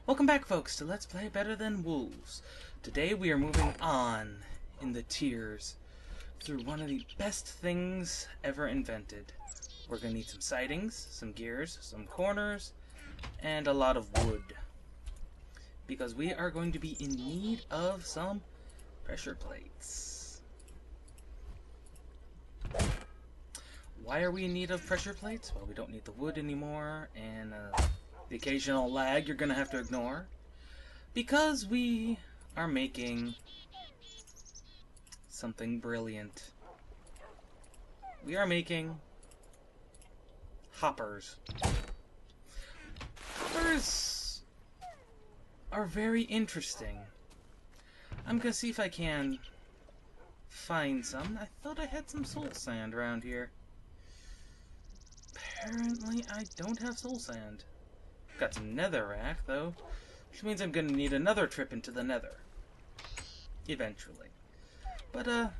Welcome back, folks, to Let's Play Better Than Wolves. Today we are moving on in the tiers through one of the best things ever invented. We're going to need some sidings, some gears, some corners, and a lot of wood. Because we are going to be in need of some pressure plates. Why are we in need of pressure plates? Well, we don't need the wood anymore, and the occasional lag you're going to have to ignore. Because we are making something brilliant. We are making hoppers. Hoppers are very interesting. I'm going to see if I can find some. I thought I had some soul sand around here. Apparently I don't have soul sand. Got some netherrack, though, which means I'm going to need another trip into the nether. Eventually. But, the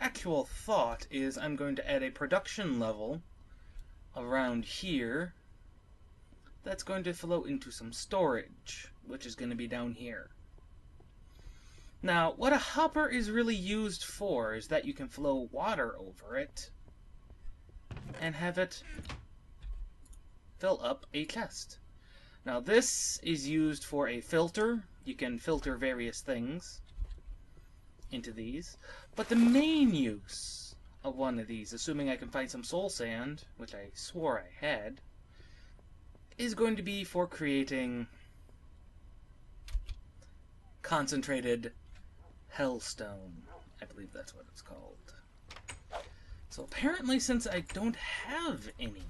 actual thought is I'm going to add a production level around here that's going to flow into some storage, which is going to be down here. Now, what a hopper is really used for is that you can flow water over it and have it fill up a chest. Now this is used for a filter. You can filter various things into these. But the main use of one of these, assuming I can find some soul sand, which I swore I had, is going to be for creating concentrated hellstone. I believe that's what it's called. So apparently, since I don't have any,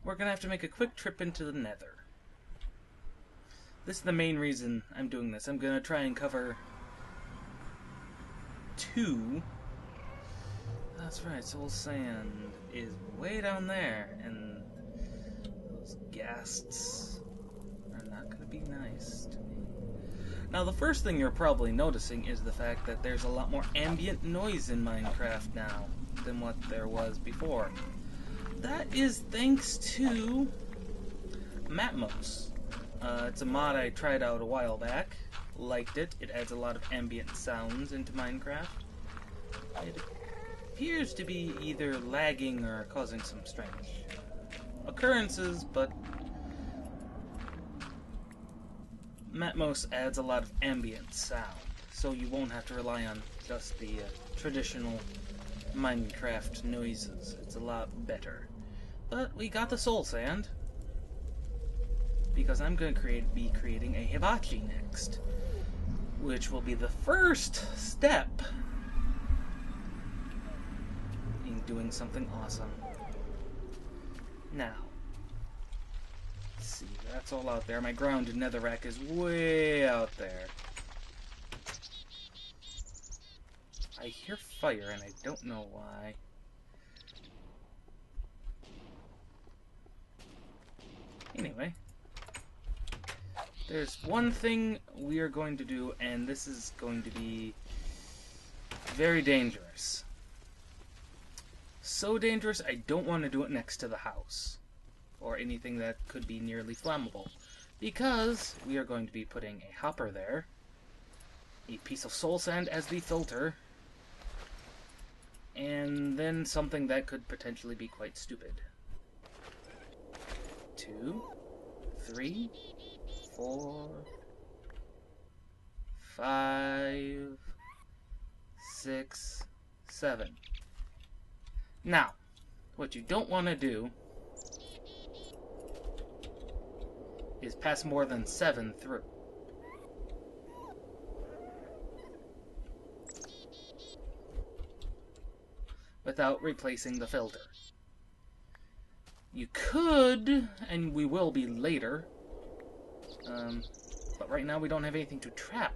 we're going to have to make a quick trip into the nether. This is the main reason I'm doing this. I'm going to try and cover 2. That's right, soul sand is way down there, and those ghasts are not going to be nice to me. Now, the first thing you're probably noticing is the fact that there's a lot more ambient noise in Minecraft now than what there was before. That is thanks to Matmos. It's a mod I tried out a while back. Liked it. It adds a lot of ambient sounds into Minecraft. It appears to be either lagging or causing some strange occurrences, but Matmos adds a lot of ambient sound, so you won't have to rely on just the traditional Minecraft noises. It's a lot better. But we got the soul sand, because I'm going to be creating a hibachi next, which will be the first step in doing something awesome. Now, let's see, that's all out there. My grounded netherrack is way out there. I hear fire and I don't know why. Anyway, there's one thing we are going to do, and this is going to be very dangerous. So dangerous, I don't want to do it next to the house, or anything that could be nearly flammable, because we are going to be putting a hopper there, a piece of soul sand as the filter, and then something that could potentially be quite stupid. 2, 3, 4, 5, 6, 7. Now, what you don't want to do is pass more than 7 through. Without replacing the filter. You could, and we will be later, but right now we don't have anything to trap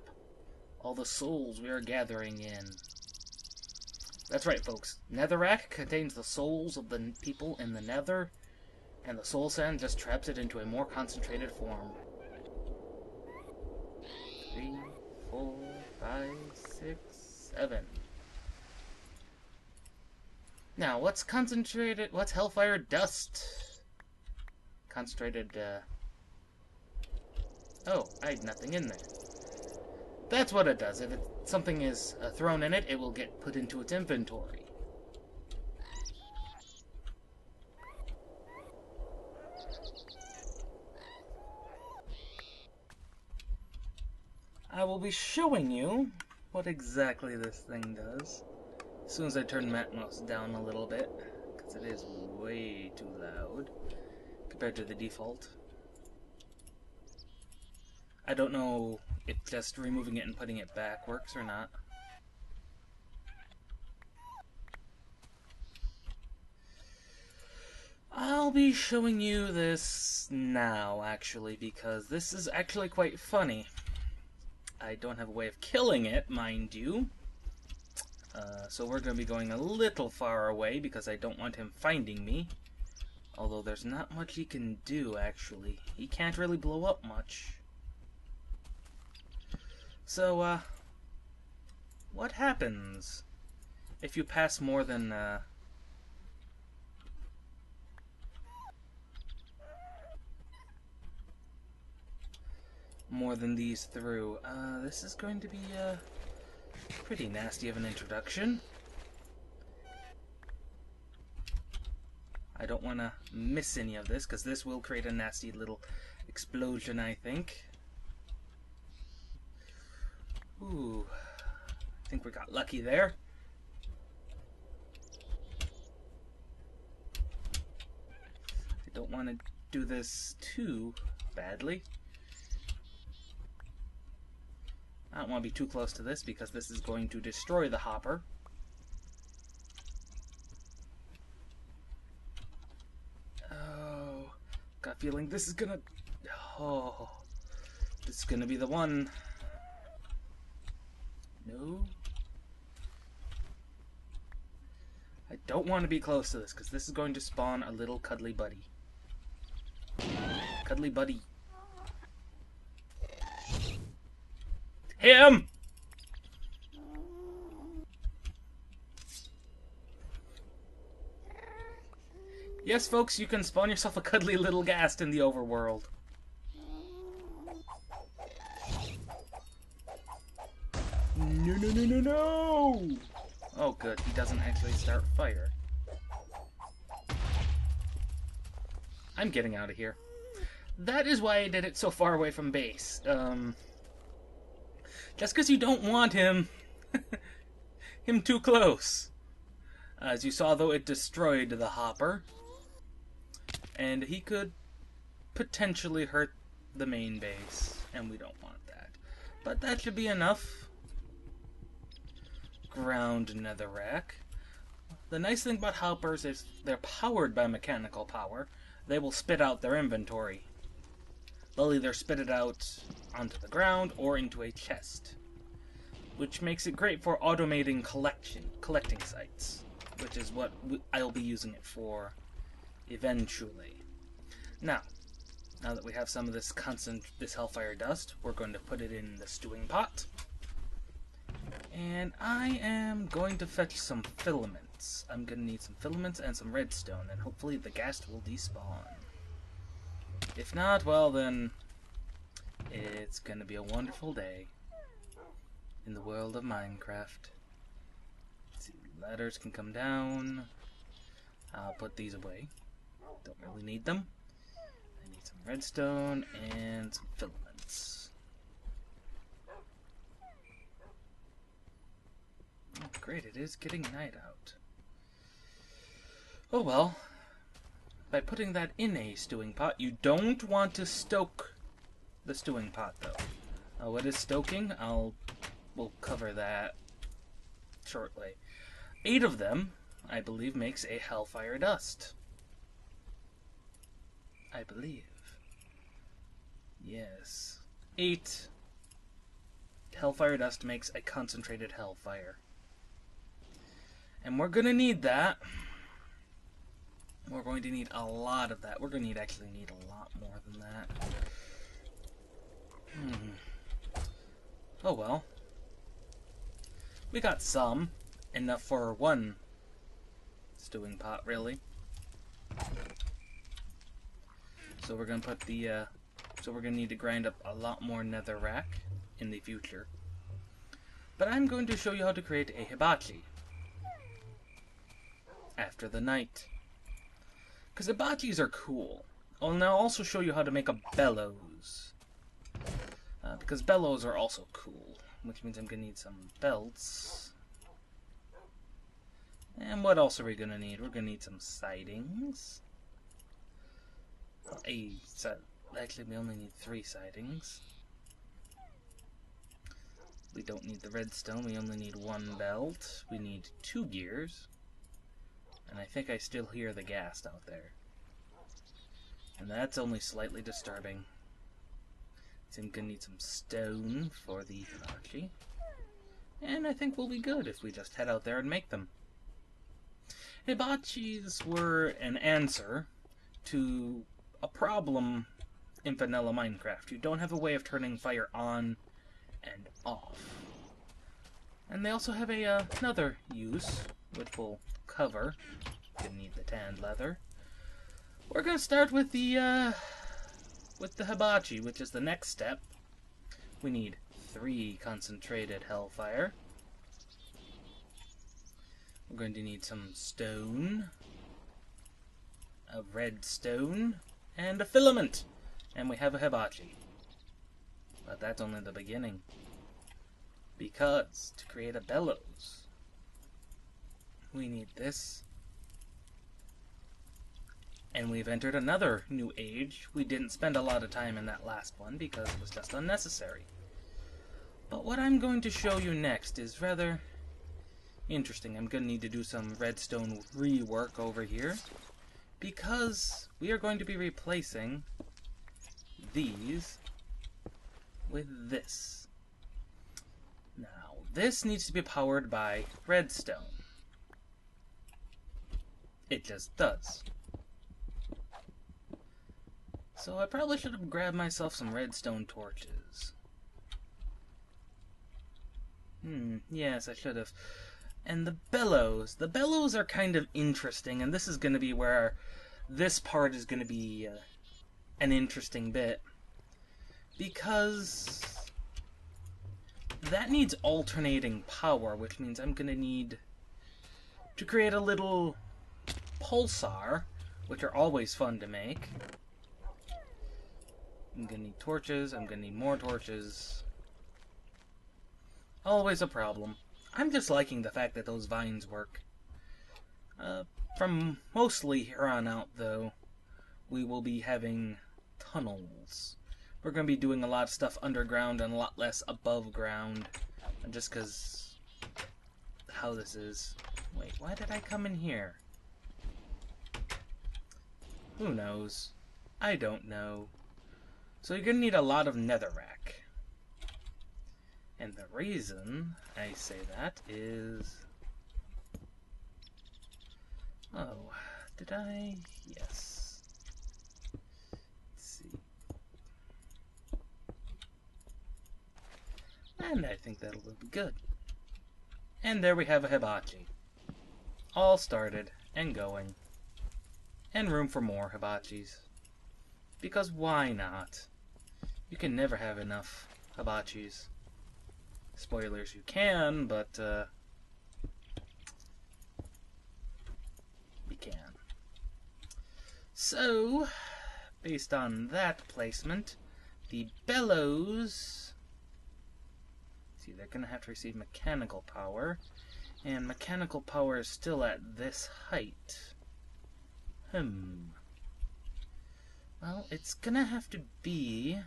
all the souls we are gathering in. That's right, folks. Netherrack contains the souls of the people in the nether, and the soul sand just traps it into a more concentrated form. 3, 4, 5, 6, 7. Now, what's concentrated? What's Hellfire Dust? Concentrated Oh, I had nothing in there. That's what it does. If something is thrown in it, it will get put into its inventory. I will be showing you what exactly this thing does as soon as I turn Matmos down a little bit, because it is way too loud compared to the default. I don't know if just removing it and putting it back works or not. I'll be showing you this now, actually, because this is actually quite funny. I don't have a way of killing it, mind you. So we're going to be going a little far away because I don't want him finding me. Although there's not much he can do, actually. He can't really blow up much. So, what happens if you pass more than these through? This is going to be pretty nasty of an introduction. I don't want to miss any of this, because this will create a nasty little explosion, I think. Ooh, I think we got lucky there. I don't want to do this too badly. I don't want to be too close to this, because this is going to destroy the hopper. Oh, got a feeling this is gonna... Oh, this is gonna be the one. No. I don't want to be close to this, because this is going to spawn a little cuddly buddy. Cuddly buddy. Him! Yes, folks, you can spawn yourself a cuddly little ghast in the overworld. No, no, no, no, no! Oh, good. He doesn't actually start fire. I'm getting out of here. That is why I did it so far away from base. Just because you don't want him too close. As you saw, though, it destroyed the hopper. And he could potentially hurt the main base. And we don't want that. But that should be enough. Ground netherrack. The nice thing about hoppers is they're powered by mechanical power. They will spit out their inventory. They'll either spit it out onto the ground or into a chest, which makes it great for automating collecting sites, which is what I'll be using it for eventually. Now that we have some of this hellfire dust, we're going to put it in the stewing pot. And I am going to fetch some filaments. I'm going to need some filaments and some redstone, and hopefully the ghast will despawn. If not, well then, it's going to be a wonderful day in the world of Minecraft. Let's see, ladders can come down. I'll put these away. Don't really need them. I need some redstone and some filaments. Oh, great, it is getting night out. Oh well. By putting that in a stewing pot, you don't want to stoke the stewing pot, though. What is stoking? We'll cover that shortly. 8 of them, I believe, makes a hellfire dust. I believe. Yes. 8 hellfire dust makes a concentrated hellfire. And we're gonna need that. We're going to need a lot of that. We're going to actually need a lot more than that. Oh well. We got some. Enough for one stewing pot, really. So we're going to put the so we're going to need to grind up a lot more netherrack in the future. But I'm going to show you how to create a hibachi after the night. Because hibachis are cool. I'll now also show you how to make a bellows. Because bellows are also cool, which means I'm going to need some belts. And what else are we going to need? We're going to need some sidings. Actually, we only need 3 sidings. We don't need the redstone, we only need 1 belt. We need 2 gears. And I think I still hear the ghast out there. And that's only slightly disturbing. So I'm gonna need some stone for the hibachi. And I think we'll be good if we just head out there and make them. Hibachis were an answer to a problem in vanilla Minecraft. You don't have a way of turning fire on and off. And they also have another use, which we'll cover. Gonna need the tanned leather. We're gonna start with the hibachi, which is the next step. We need 3 concentrated hellfire. We're going to need some stone, a redstone, and a filament. And we have a hibachi. But that's only the beginning. Because to create a bellows, we need this. And we've entered another new age. We didn't spend a lot of time in that last one because it was just unnecessary. But what I'm going to show you next is rather interesting. I'm going to need to do some redstone rework over here, because we are going to be replacing these with this. Now, this needs to be powered by redstone. It just does. So I probably should have grabbed myself some redstone torches. Yes, I should have. And the bellows. The bellows are kind of interesting, and this is going to be where this part is going to be an interesting bit. Because that needs alternating power, which means I'm going to need to create a little pulsar, which are always fun to make. I'm going to need torches, I'm going to need more torches. Always a problem. I'm just liking the fact that those vines work. From mostly here on out, though, we will be having tunnels. We're going to be doing a lot of stuff underground and a lot less above ground. Just because how this is. Wait, why did I come in here? Who knows? I don't know. So you're going to need a lot of netherrack. And the reason I say that is... Oh, did I? Yes. Let's see. And I think that'll be good. And there we have a hibachi. All started and going. And room for more hibachis. Because why not? You can never have enough hibachis. Spoilers, you can, but you can. So, based on that placement, the bellows... See, they're going to have to receive mechanical power, and mechanical power is still at this height. Well, it's going to have to be...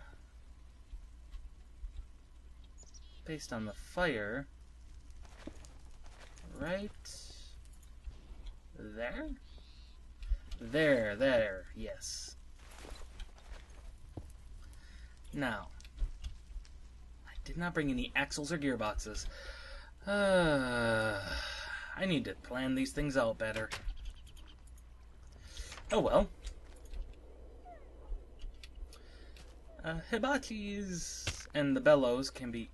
based on the fire, right there? There, yes. Now, I did not bring any axles or gearboxes. I need to plan these things out better. Oh well. Hibachis and the bellows can be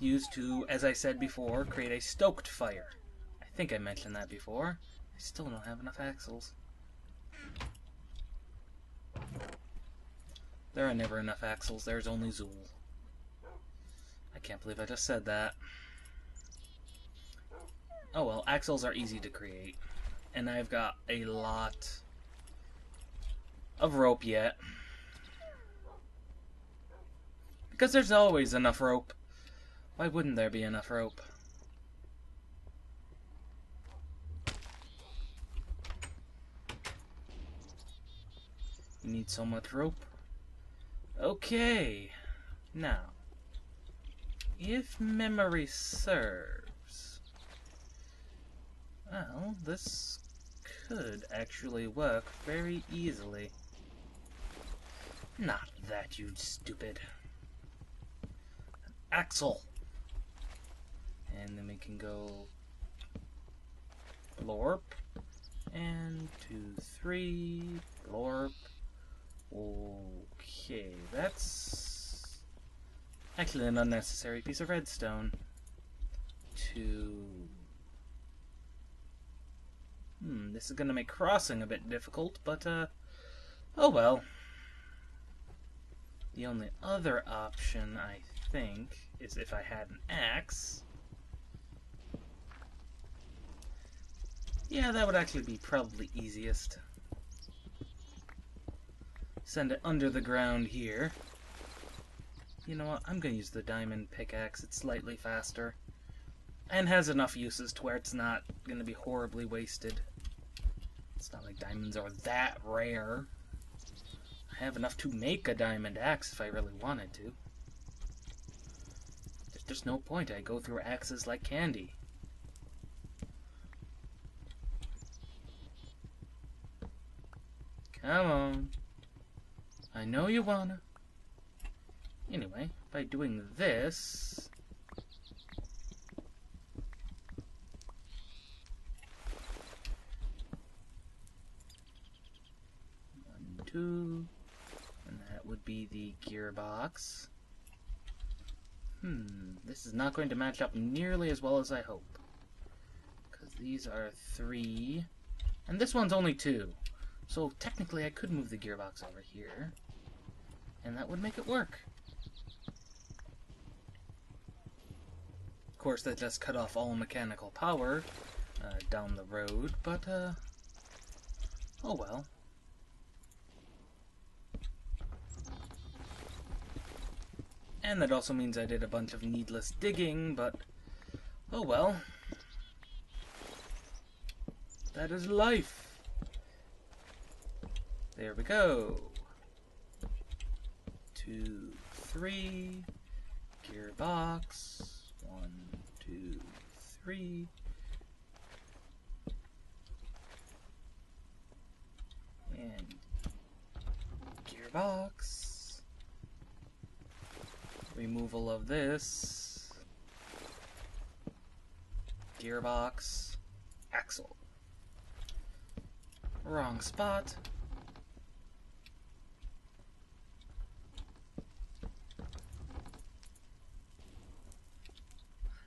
used to, as I said before, create a stoked fire. I think I mentioned that before. I still don't have enough axles. There are never enough Axels, there's only Zool. I can't believe I just said that. Oh well, Axels are easy to create. And I've got a lot of rope yet. Because there's always enough rope. Why wouldn't there be enough rope? You need so much rope. Okay. Now, if memory serves, well, this could actually work very easily. Not that, you stupid. Axel. And then we can go blorp. And 2, 3, blorp. Okay, that's actually an unnecessary piece of redstone. This is gonna make crossing a bit difficult, but oh well. The only other option, I think, is if I had an axe. Yeah, that would actually be probably easiest. Send it under the ground here. You know what, I'm gonna use the diamond pickaxe, it's slightly faster. And has enough uses to where it's not gonna be horribly wasted. It's not like diamonds are that rare. I have enough to make a diamond axe if I really wanted to. There's just no point, I go through axes like candy. Come on. I know you wanna. Anyway, by doing this... 1, 2, and that would be the gearbox. This is not going to match up nearly as well as I hope. Because these are 3, and this one's only 2. So technically I could move the gearbox over here, and that would make it work. Of course, that does cut off all mechanical power down the road, but oh well. And that also means I did a bunch of needless digging, but oh well. That is life. There we go. 2, 3, gearbox. 1, 2, 3. And gearbox. Removal of this. Gearbox. Axle. Wrong spot.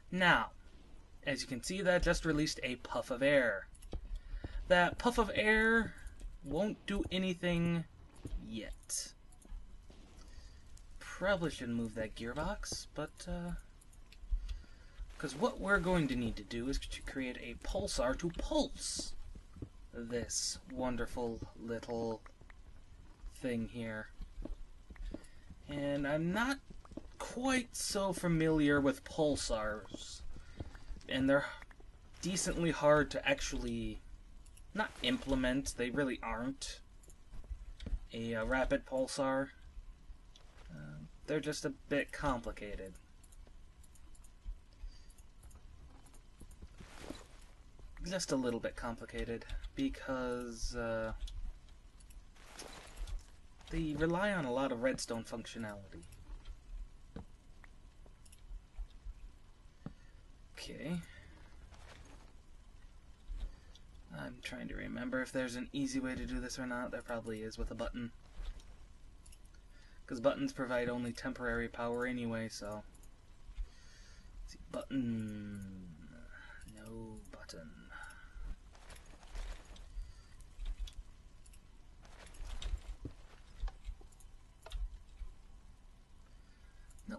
Now, as you can see, that just released a puff of air. That puff of air won't do anything yet. Probably shouldn't move that gearbox, but because what we're going to need to do is to create a pulsar to pulse this wonderful little thing here. And I'm not quite so familiar with pulsars, and they're decently hard to actually not implement. They really aren't a rapid pulsar. They're just a bit complicated. Just a little bit complicated because they rely on a lot of redstone functionality. Okay. I'm trying to remember if there's an easy way to do this or not. There probably is with a button. Because buttons provide only temporary power anyway, so... Let's see, button... No button.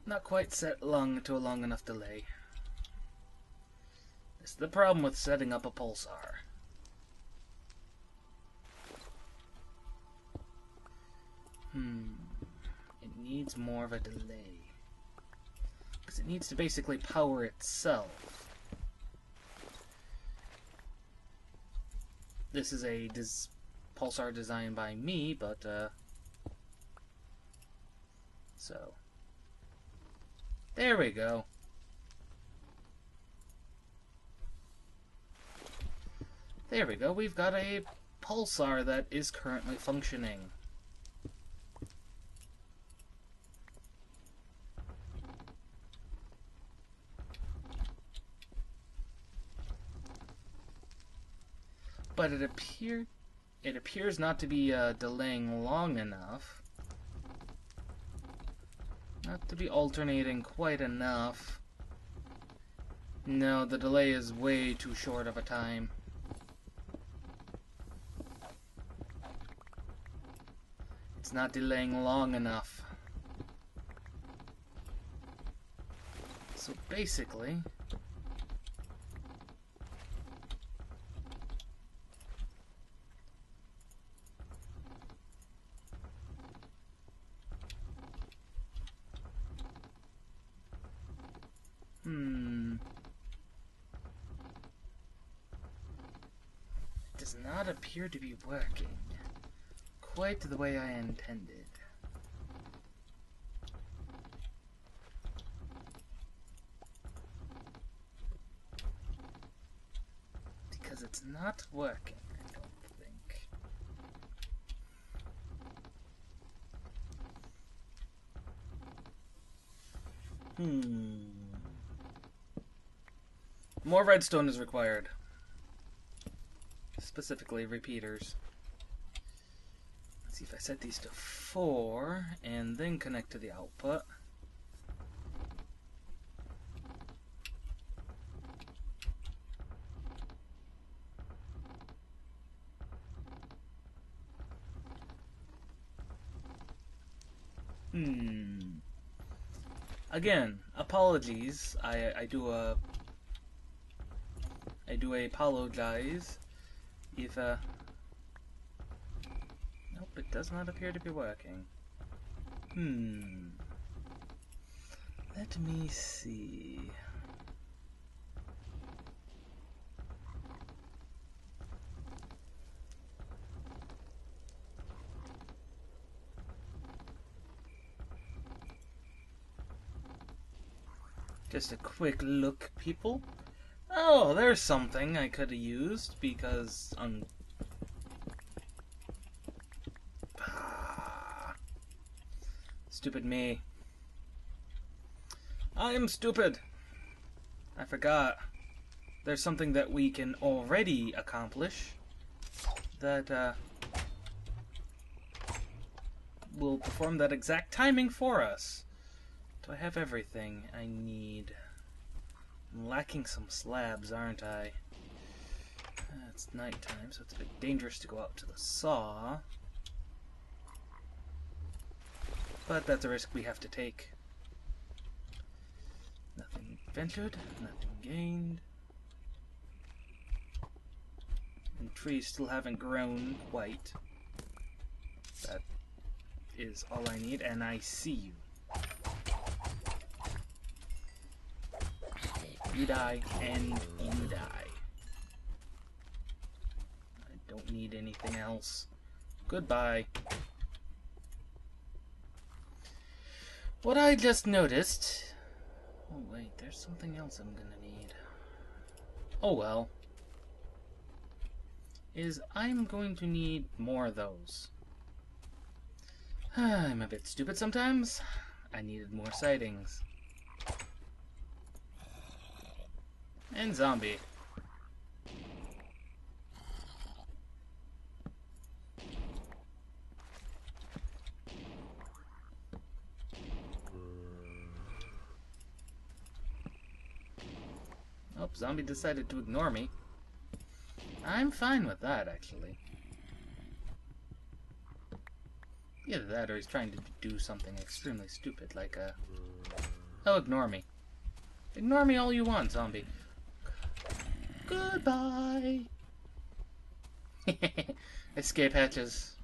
Not quite set to a long enough delay. This is the problem with setting up a pulsar. It needs more of a delay. Because it needs to basically power itself. This is a pulsar designed by me, but, so. There we go. There we go, we've got a pulsar that is currently functioning. But it appears not to be delaying long enough. Not to be alternating quite enough. No, the delay is way too short of a time. It's not delaying long enough. So basically, it does not appear to be working quite the way I intended. Because it's not working, I don't think. More redstone is required. Specifically, repeaters. Let's see if I set these to 4 and then connect to the output. Again, apologies. I do apologize if nope, it does not appear to be working. Let me see. Just a quick look, people. Oh, there's something I could have used because stupid me. I am stupid. I forgot. There's something that we can already accomplish that will perform that exact timing for us. Do I have everything I need? I'm lacking some slabs, aren't I? It's nighttime, so it's a bit dangerous to go out to the saw. But that's a risk we have to take. Nothing ventured, nothing gained. And trees still haven't grown quite. That is all I need, and I see you. You die, and you die. I don't need anything else. Goodbye. What I just noticed... Oh wait, there's something else I'm gonna need. Oh well. Is I'm going to need more of those. I'm a bit stupid sometimes. I needed more sightings. And zombie. Oh, zombie decided to ignore me. I'm fine with that, actually. Either that or he's trying to do something extremely stupid, like Oh, ignore me. Ignore me all you want, zombie. Goodbye. Escape hatches.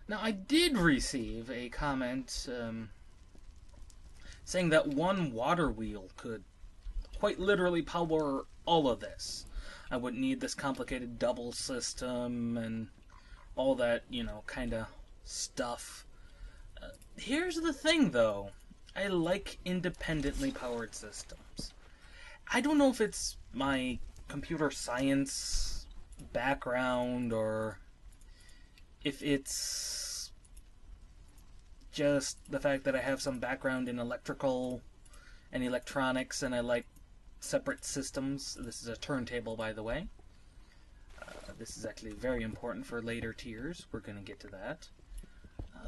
Now, I did receive a comment saying that one water wheel could quite literally power all of this. I wouldn't need this complicated double system and all that, kind of stuff. Here's the thing, though. I like independently powered systems. I don't know if it's my computer science background or if it's just the fact that I have some background in electrical and electronics and I like separate systems. This is a turntable, by the way. This is actually very important for later tiers. We're going to get to that.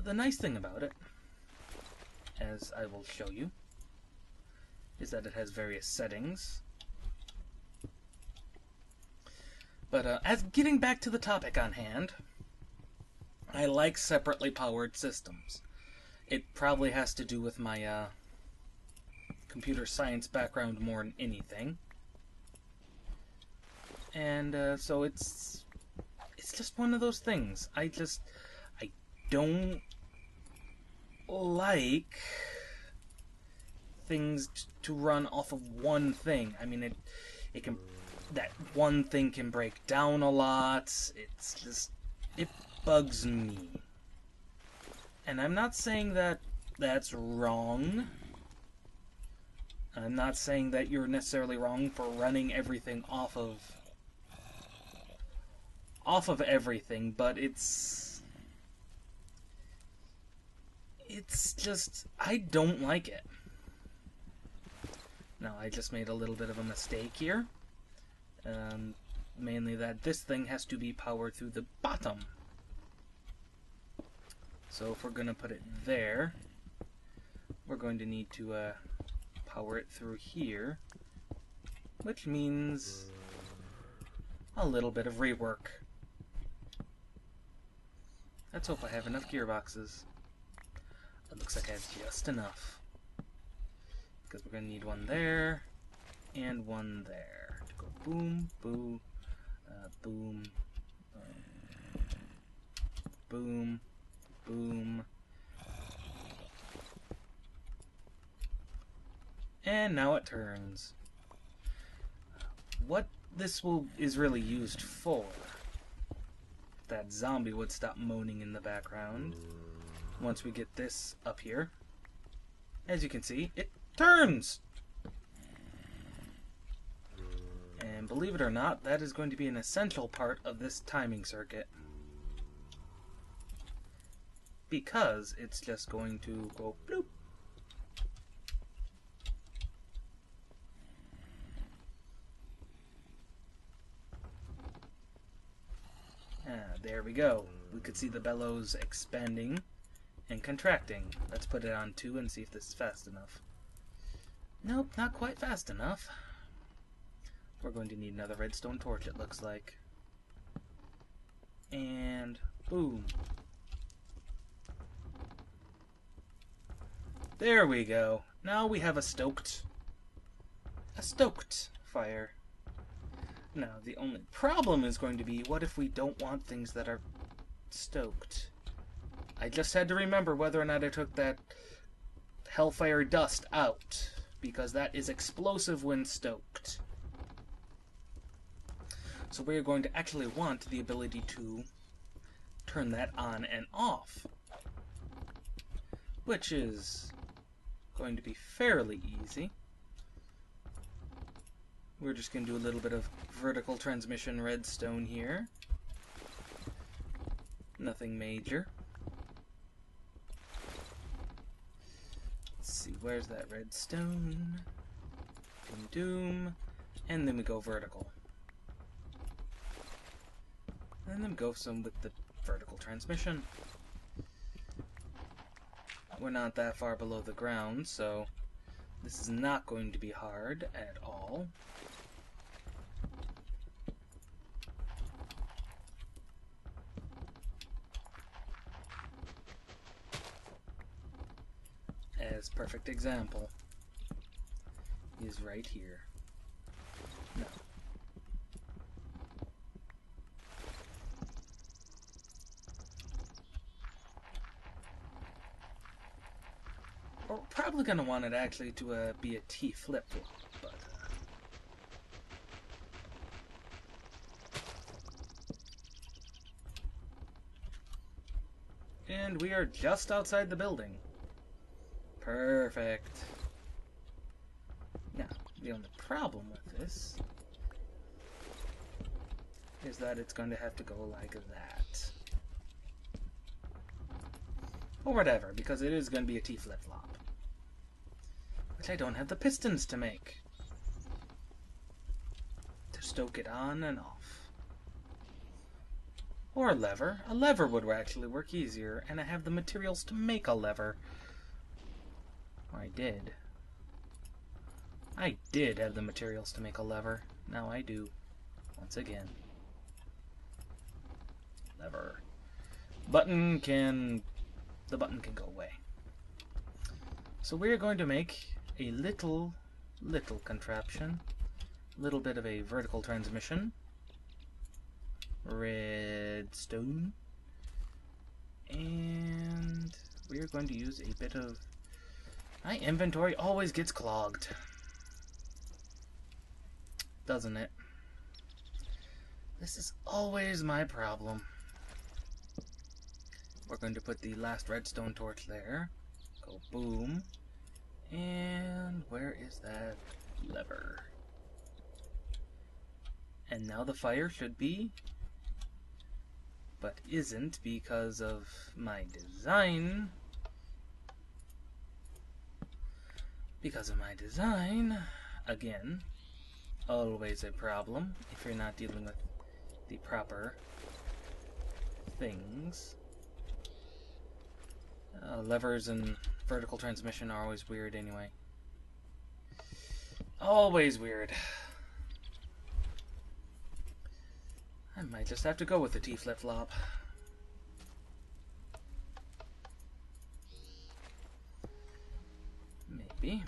The nice thing about it, as I will show you, is that it has various settings. But as getting back to the topic on hand, I like separately powered systems. It probably has to do with my computer science background more than anything. And so it's just one of those things. I don't like things to run off of one thing. I mean, it can, that one thing can break down a lot. It bugs me. And I'm not saying that that's wrong. I'm not saying that you're necessarily wrong for running everything off of everything, but it's just, I don't like it. Now, I just made a little bit of a mistake here. Mainly that this thing has to be powered through the bottom. So if we're going to put it there, we're going to need to power it through here, which means a little bit of rework. Let's hope I have enough gearboxes. It looks like I have just enough, because we're going to need one there and one there to go boom, boom, boom, boom, boom, and now it turns. What this is really used for, if that zombie would stop moaning in the background, once we get this up here, as you can see, it turns! And believe it or not, that is going to be an essential part of this timing circuit, because it's just going to go bloop. There we go. We could see the bellows expanding and contracting. Let's put it on 2 and see if this is fast enough. Nope, not quite fast enough. We're going to need another redstone torch, it looks like. And boom. There we go. Now we have a stoked fire. Now, the only problem is going to be, what if we don't want things that are stoked? I just had to remember whether or not I took that hellfire dust out, because that is explosive when stoked. So we're going to actually want the ability to turn that on and off, which is going to be fairly easy. We're just going to do a little bit of vertical transmission redstone here. Nothing major. Let's see, where's that redstone? Doom, doom. And then we go vertical. And then go some with the vertical transmission. We're not that far below the ground, so this is not going to be hard at all. As perfect example. is right here. No. We're probably going to want it actually to be a T flip-flop, but... And we are just outside the building. Perfect. Now, the only problem with this is that it's going to have to go like that. Or whatever, because it is going to be a T flip-flop. Which I don't have the pistons to make. To stoke it on and off. Or a lever. A lever would actually work easier, and I have the materials to make a lever. Or I did. I did have the materials to make a lever. Now I do. Once again. Lever. Button can... The button can go away. So we're going to make a little contraption. A little bit of a vertical transmission. Redstone. And we're going to use a bit of... My inventory always gets clogged. Doesn't it? This is always my problem. We're going to put the last redstone torch there. Go boom. And where is that lever? And now the fire should be, but isn't because of my design. Because of my design, again, always a problem if you're not dealing with the proper things. Levers and vertical transmission are always weird anyway. Always weird. I might just have to go with the T flip-flop. Maybe.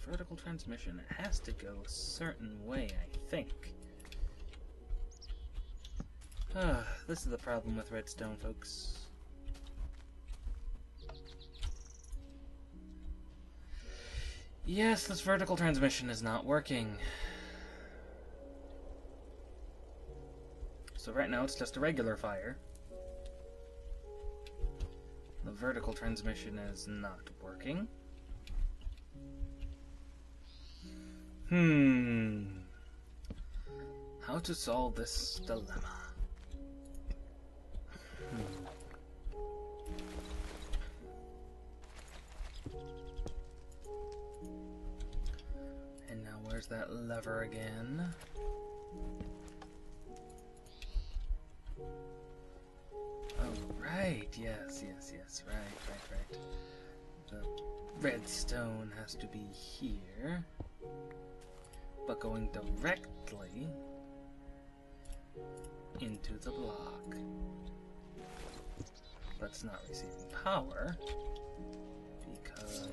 Vertical transmission, it has to go a certain way, I think. This is the problem with redstone, folks. Yes, this vertical transmission is not working. So right now it's just a regular fire. The vertical transmission is not working. How to solve this dilemma? And now where's that lever again? Oh, right. Yes, right. The redstone has to be here, but going directly into the block. But it's not receiving power because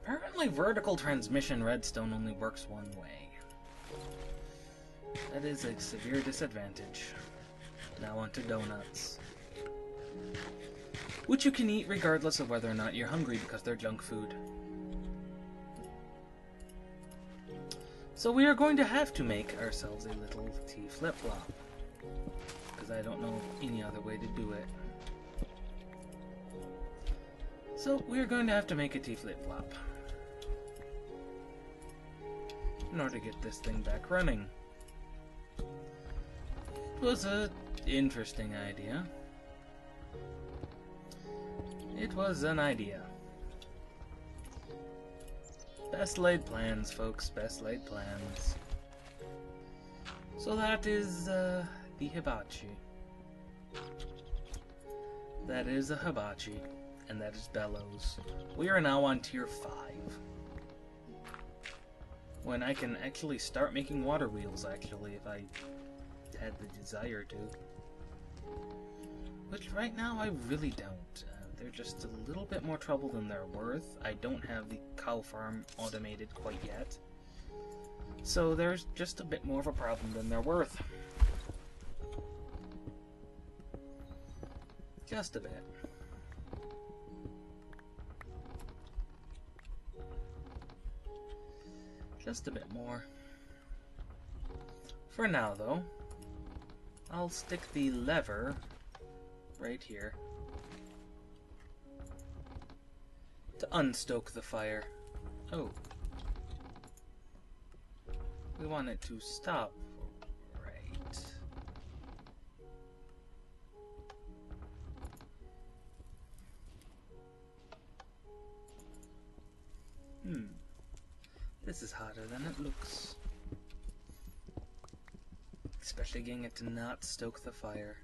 apparently vertical transmission redstone only works one way. That is a severe disadvantage. Now on to donuts, which you can eat regardless of whether or not you're hungry because they're junk food. So we are going to have to make ourselves a little T flip-flop, because I don't know any other way to do it. So we are going to have to make a T flip-flop in order to get this thing back running. It was an interesting idea. It was an idea. Best laid plans, folks. Best laid plans. So that is the hibachi. That is a hibachi. And that is bellows. We are now on tier 5. When I can actually start making water wheels, actually, if I had the desire to. right now I really don't. They're just a little bit more trouble than they're worth. I don't have the cow farm automated quite yet. So there's just a bit more of a problem than they're worth. Just a bit. Just a bit more. For now, though, I'll stick the lever right here to unstoke the fire. Oh. We want it to stop. Right. This is hotter than it looks. Especially getting it to not stoke the fire.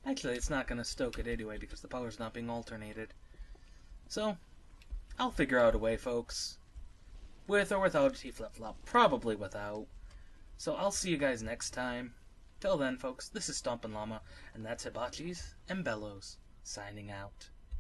Actually, it's not going to stoke it anyway because the power's not being alternated. So, I'll figure out a way, folks. With or without a T-flip-flop. Probably without. So I'll see you guys next time. Till then, folks, this is Stompin' Llama, and that's Hibachi's and Bellows, signing out.